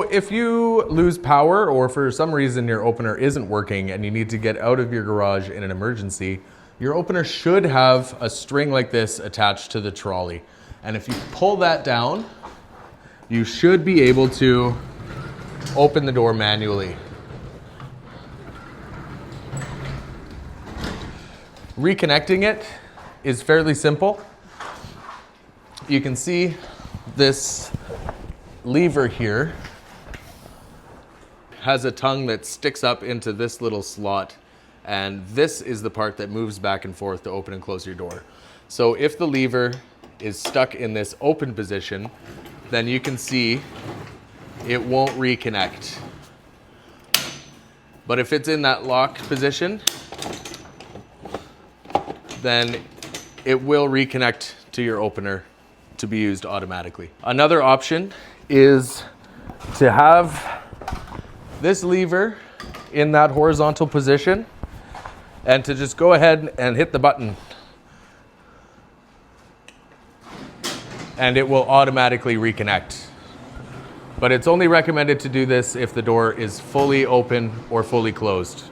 If you lose power or for some reason your opener isn't working and you need to get out of your garage in an emergency, your opener should have a string like this attached to the trolley. And if you pull that down, you should be able to open the door manually. Reconnecting it is fairly simple. You can see this lever here has a tongue that sticks up into this little slot, and this is the part that moves back and forth to open and close your door. So if the lever is stuck in this open position, then you can see it won't reconnect. But if it's in that lock position, then it will reconnect to your opener to be used automatically. Another option is to have this lever in that horizontal position and to just go ahead and hit the button, and it will automatically reconnect. But it's only recommended to do this if the door is fully open or fully closed.